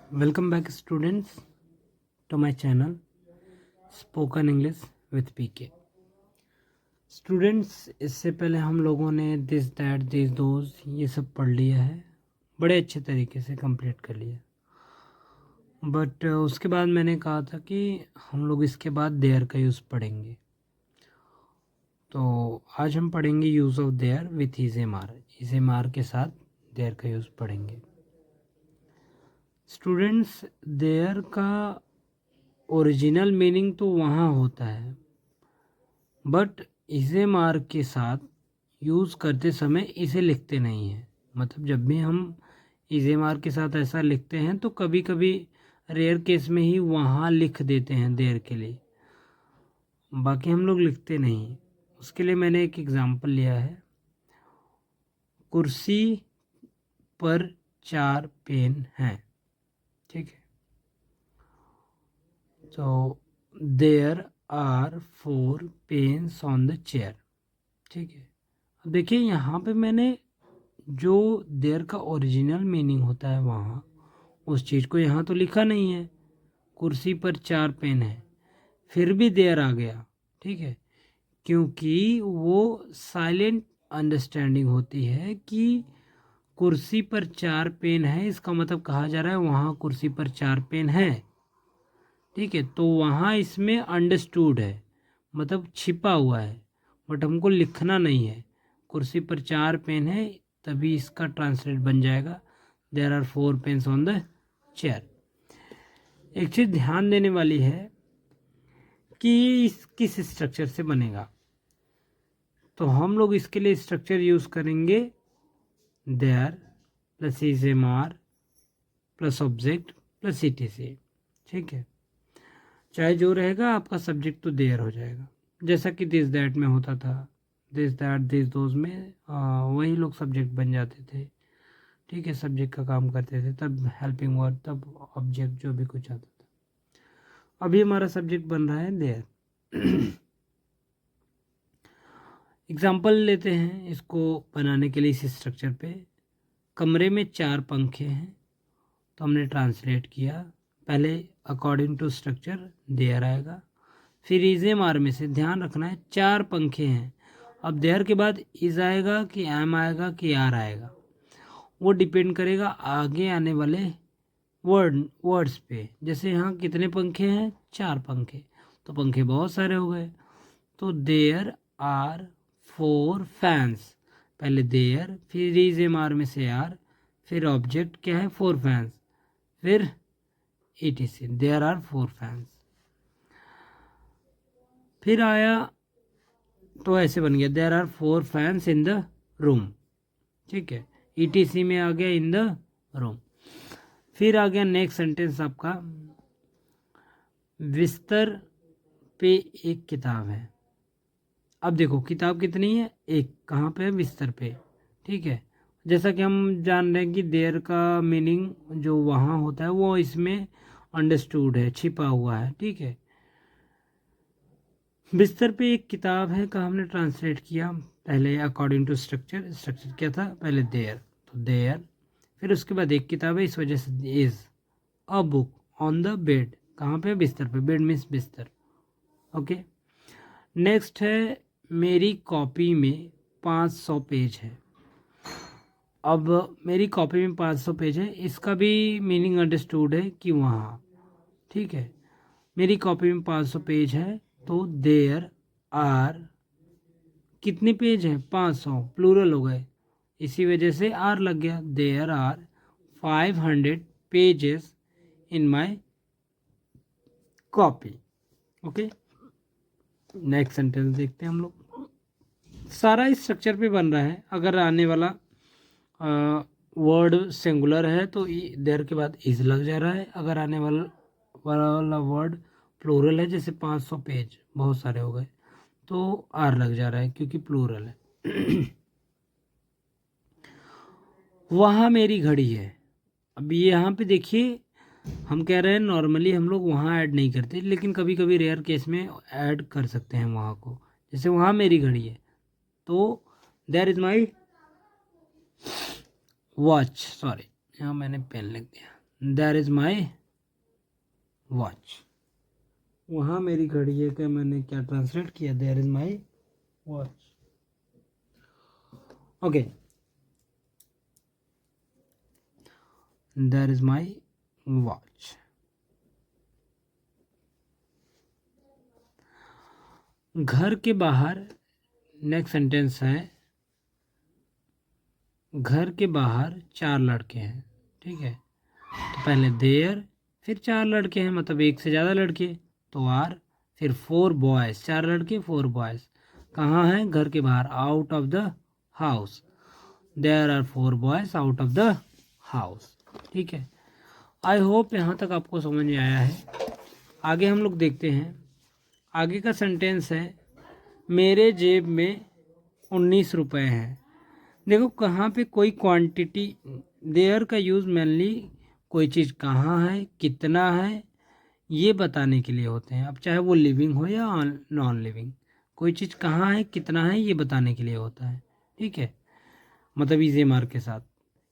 Welcome back students to my channel spoken English with PK. Students, इससे पहले हम लोगों ने दिस दैट दिस दोज ये सब पढ़ लिया है, बड़े अच्छे तरीके से कंप्लीट कर लिया। बट उसके बाद मैंने कहा था कि हम लोग इसके बाद देयर का यूज़ पढ़ेंगे। तो आज हम पढ़ेंगे use of there with is am are के साथ देयर का यूज़ पढ़ेंगे। स्टूडेंट्स, देयर का ओरिजिनल मीनिंग तो वहाँ होता है, बट इसे मार के साथ यूज़ करते समय इसे लिखते नहीं हैं। मतलब जब भी हम इसे मार के साथ ऐसा लिखते हैं तो कभी कभी रेयर केस में ही वहाँ लिख देते हैं देर के लिए, बाकी हम लोग लिखते नहीं। उसके लिए मैंने एक एग्ज़ाम्पल लिया है। कुर्सी पर 4 पेन हैं, ठीक है। तो there are 4 pens on the chair, ठीक है। अब देखिए यहाँ पे मैंने जो देयर का ओरिजिनल मीनिंग होता है वहाँ उस चीज़ को यहाँ तो लिखा नहीं है। कुर्सी पर 4 पेन है, फिर भी देयर आ गया, ठीक है, क्योंकि वो साइलेंट अंडरस्टैंडिंग होती है कि कुर्सी पर 4 पेन है, इसका मतलब कहा जा रहा है वहाँ कुर्सी पर 4 पेन है, ठीक है। तो वहाँ इसमें अंडरस्टूड है, मतलब छिपा हुआ है, बट हमको लिखना नहीं है। कुर्सी पर 4 पेन है, तभी इसका ट्रांसलेट बन जाएगा there are 4 pens on the chair. एक चीज़ ध्यान देने वाली है कि इस किस स्ट्रक्चर से बनेगा। तो हम लोग इसके लिए स्ट्रक्चर यूज़ करेंगे there plus is am are plus object plus etc, ठीक है। चाहे जो रहेगा आपका सब्जेक्ट तो देयर हो जाएगा, जैसा कि दिस दैट में होता था। दिस दैट दिस दोज में वही लोग सब्जेक्ट बन जाते थे, ठीक है, सब्जेक्ट का काम करते थे, तब हेल्पिंग वर्ड, तब ऑब्जेक्ट, जो भी कुछ आता था। अभी हमारा सब्जेक्ट बन रहा है देयर। एग्जाम्पल लेते हैं इसको बनाने के लिए इस स्ट्रक्चर पे। कमरे में 4 पंखे हैं, तो हमने ट्रांसलेट किया। पहले अकॉर्डिंग टू स्ट्रक्चर देयर आएगा, फिर इज एम आर में से ध्यान रखना है 4 पंखे हैं। अब देयर के बाद इज आएगा कि एम आएगा कि आर आएगा, वो डिपेंड करेगा आगे आने वाले वर्ड्स पे। जैसे यहाँ कितने पंखे हैं? 4 पंखे, तो पंखे बहुत सारे हो गए। तो देयर आर 4 फैंस, पहले देयर, फिर इज एम आर में से आर, फिर ऑब्जेक्ट क्या है? 4 फैंस, फिर ईटीसी देयर आर 4 फैंस। फिर आया तो ऐसे बन गया there are 4 fans in the room, ठीक है। ईटीसी में आ गया इन द रूम। फिर आ गया नेक्स्ट सेंटेंस आपका, बिस्तर पे एक किताब है। अब देखो किताब कितनी है? एक। कहाँ पे है? बिस्तर पे, ठीक है। जैसा कि हम जान रहे हैं कि देयर का मीनिंग जो वहाँ होता है वो इसमें अंडरस्टूड है, छिपा हुआ है, ठीक है। बिस्तर पे एक किताब है का हमने ट्रांसलेट किया पहले अकॉर्डिंग टू स्ट्रक्चर। स्ट्रक्चर क्या था? पहले देयर, तो देयर, फिर उसके बाद एक किताब है, इस वजह से is. A book on the bed, कहाँ पे? बिस्तर पे, बेड मीन्स बिस्तर, ओके। नेक्स्ट है मेरी कॉपी में 500 पेज है। अब मेरी कॉपी में 500 पेज है, इसका भी मीनिंग अंडरस्टूड है कि वहाँ, ठीक है। मेरी कॉपी में 500 पेज है, तो देयर आर कितने पेज हैं? 500, प्लूरल हो गए, इसी वजह से आर लग गया। There are 500 pages in my copy, okay. Next sentence देखते हैं हम लोग। सारा इस स्ट्रक्चर पे बन रहा है। अगर आने वाला वर्ड सिंगुलर है तो देयर के बाद इज लग जा रहा है। अगर आने वाला वर्ड प्लूरल है, जैसे 500 पेज बहुत सारे हो गए, तो आर लग जा रहा है क्योंकि प्लूरल है। वहाँ मेरी घड़ी है। अब ये यहाँ पे देखिए, हम कह रहे हैं नॉर्मली हम लोग वहाँ ऐड नहीं करते, लेकिन कभी कभी रेयर केस में ऐड कर सकते हैं वहाँ को। जैसे वहाँ मेरी घड़ी है, तो there is my watch, sorry यहाँ मैंने पेन लिख दिया, देयर इज़ माई वॉच। वहाँ मेरी घड़ी है कि मैंने क्या ट्रांसलेट किया, there is my watch. Okay, there is my watch. घर के बाहर, नेक्स्ट सेंटेंस है, घर के बाहर 4 लड़के हैं। ठीक है, तो पहले देयर, फिर 4 लड़के हैं, मतलब एक से ज़्यादा लड़के, तो आर, फिर 4 बॉयज़, 4 लड़के 4 बॉयज़। कहाँ हैं? घर के बाहर, out of the house. There are 4 boys out of the house. ठीक है, आई होप यहाँ तक आपको समझ में आया है। आगे हम लोग देखते हैं। आगे का सेंटेंस है, मेरे जेब में 19 रुपये हैं। देखो कहाँ पे कोई क्वांटिटी, देयर का यूज़ मेनली कोई चीज़ कहाँ है, कितना है, ये बताने के लिए होते हैं। अब चाहे वो लिविंग हो या नॉन लिविंग, कोई चीज़ कहाँ है, कितना है, ये बताने के लिए होता है। ठीक है, मतलब इजी मार्क के साथ,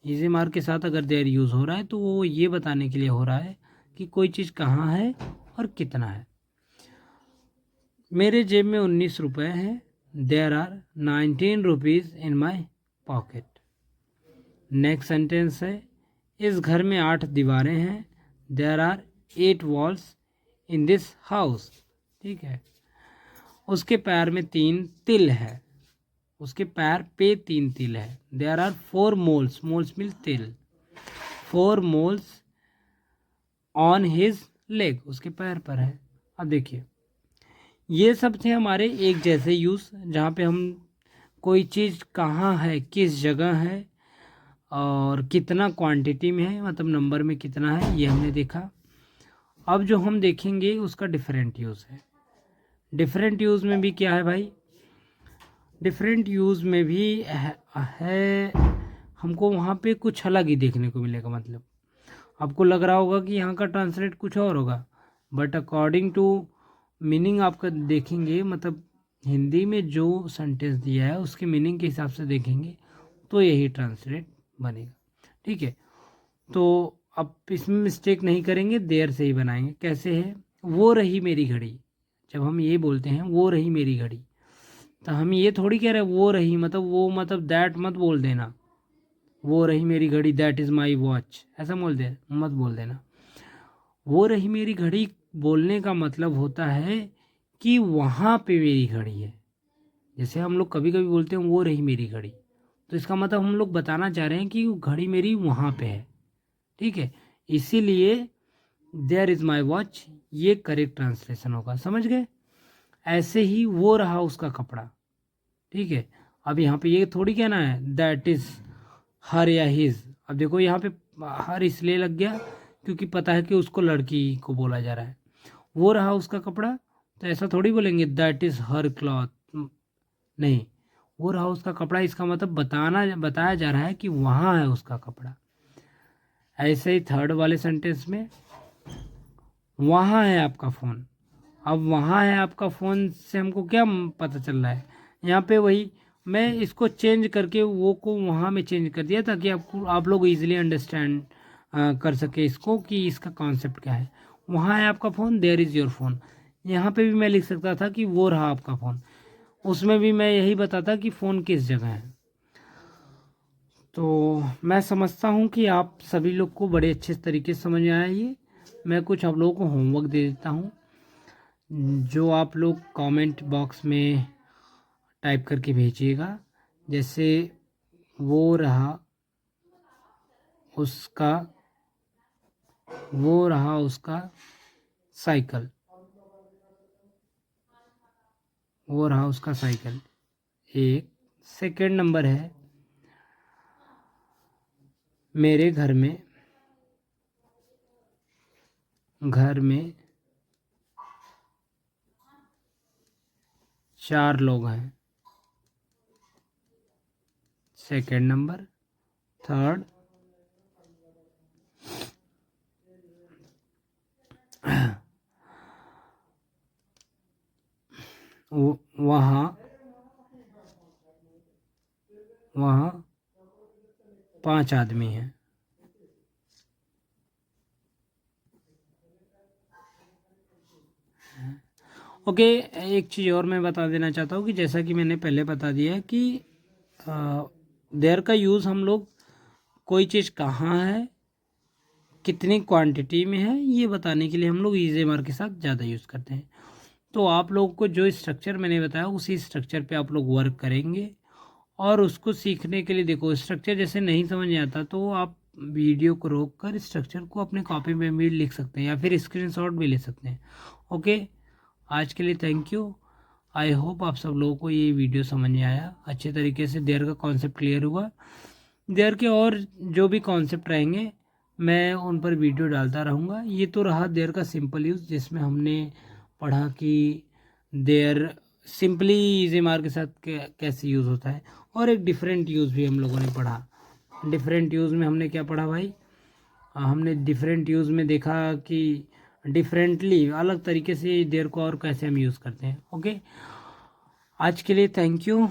इजी मार्क के साथ अगर देयर यूज़ हो रहा है तो वो ये बताने के लिए हो रहा है कि कोई चीज़ कहाँ है और कितना है। मेरे जेब में 19 रुपये हैं। There are 19 rupees in my pocket. Next sentence है, इस घर में 8 दीवारें हैं। There are 8 walls in this house. ठीक है, उसके पैर में 3 तिल है। उसके पैर पे 3 तिल है। देयर आर 4 मोल्स, मोल्स मिल तिल, 4 मोल्स ऑन हिज लेग, उसके पैर पर है। अब देखिए, ये सब थे हमारे एक जैसे यूज़, जहाँ पे हम कोई चीज़ कहाँ है, किस जगह है और कितना क्वांटिटी में है, मतलब नंबर में कितना है, ये हमने देखा। अब जो हम देखेंगे उसका डिफरेंट यूज़ है। डिफरेंट यूज़ में भी क्या है भाई, डिफरेंट यूज़ में भी है हमको वहाँ पे कुछ अलग ही देखने को मिलेगा। मतलब आपको लग रहा होगा कि यहाँ का ट्रांसलेट कुछ और होगा, बट अकॉर्डिंग टू मीनिंग आपका देखेंगे, मतलब हिंदी में जो सेंटेंस दिया है उसके मीनिंग के हिसाब से देखेंगे तो यही ट्रांसलेट बनेगा। ठीक है, तो अब इसमें मिस्टेक नहीं करेंगे, देर से ही बनाएंगे। कैसे है, वो रही मेरी घड़ी। जब हम ये बोलते हैं वो रही मेरी घड़ी, तो हम ये थोड़ी कह रहे हैं वो रही मतलब वो, मतलब दैट मत बोल देना। वो रही मेरी घड़ी, दैट इज़ माई वॉच, ऐसा मत बोल देना। वो रही मेरी घड़ी बोलने का मतलब होता है कि वहाँ पे मेरी घड़ी है। जैसे हम लोग कभी कभी बोलते हैं वो रही मेरी घड़ी, तो इसका मतलब हम लोग बताना चाह रहे हैं कि वो घड़ी मेरी वहाँ पे है। ठीक है, इसीलिए देयर इज़ माई वॉच ये करेक्ट ट्रांसलेशन होगा। समझ गए? ऐसे ही वो रहा उसका कपड़ा। ठीक है, अब यहाँ पे ये थोड़ी कहना है दैट इज़ हर या हिज। अब देखो यहाँ पे हर इसलिए लग गया क्योंकि पता है कि उसको लड़की को बोला जा रहा है। वो रहा उसका कपड़ा, तो ऐसा थोड़ी बोलेंगे दैट इज़ हर क्लॉथ। नहीं, वो रहा उसका कपड़ा, इसका मतलब बताया जा रहा है कि वहाँ है उसका कपड़ा। ऐसे ही थर्ड वाले सेंटेंस में, वहाँ है आपका फ़ोन। अब वहाँ है आपका फ़ोन से हमको क्या पता चल रहा है, यहाँ पे वही मैं इसको चेंज करके वो को वहाँ में चेंज कर दिया ताकि आप लोग इजीली अंडरस्टैंड कर सके इसको कि इसका कॉन्सेप्ट क्या है। वहाँ है आपका phone, there is your phone. यहाँ पे भी मैं लिख सकता था कि वो रहा आपका फ़ोन, उसमें भी मैं यही बताता कि फ़ोन किस जगह है। तो मैं समझता हूँ कि आप सभी लोग को बड़े अच्छे तरीके से समझ में आया ये। मैं कुछ आप लोगों को होमवर्क दे देता हूँ, जो आप लोग कमेंट बॉक्स में टाइप करके भेजिएगा। जैसे वो रहा उसका, वो रहा उसका साइकिल, वो रहा उसका साइकिल। एक सेकंड नंबर है, मेरे घर में 4 लोग हैं। Second number. थर्ड, वहाँ वहाँ 5 आदमी हैं। ओके, एक चीज़ और मैं बता देना चाहता हूँ कि जैसा कि मैंने पहले बता दिया कि देयर का यूज़ हम लोग कोई चीज़ कहाँ है, कितनी क्वांटिटी में है, ये बताने के लिए हम लोग इज एम आर के साथ ज़्यादा यूज़ करते हैं। तो आप लोगों को जो स्ट्रक्चर मैंने बताया उसी स्ट्रक्चर पे आप लोग वर्क करेंगे, और उसको सीखने के लिए देखो, स्ट्रक्चर जैसे नहीं समझ में आता तो आप वीडियो को रोक कर स्ट्रक्चर को अपने कॉपी में भी लिख सकते हैं या फिर स्क्रीनशॉट भी ले सकते हैं। ओके, आज के लिए थैंक यू। आई होप आप सब लोगों को ये वीडियो समझ में आया, अच्छे तरीके से देयर का कॉन्सेप्ट क्लियर हुआ। देयर के और जो भी कॉन्सेप्ट रहेंगे मैं उन पर वीडियो डालता रहूँगा। ये तो रहा देयर का सिंपल यूज़, जिसमें हमने पढ़ा कि there simply is am are के साथ कैसे यूज़ होता है। और एक डिफरेंट यूज़ भी हम लोगों ने पढ़ा। डिफरेंट यूज़ में हमने क्या पढ़ा भाई? हमने डिफरेंट यूज़ में देखा कि डिफरेंटली अलग तरीके से देयर को और कैसे हम यूज़ करते हैं। ओके, आज के लिए थैंक यू।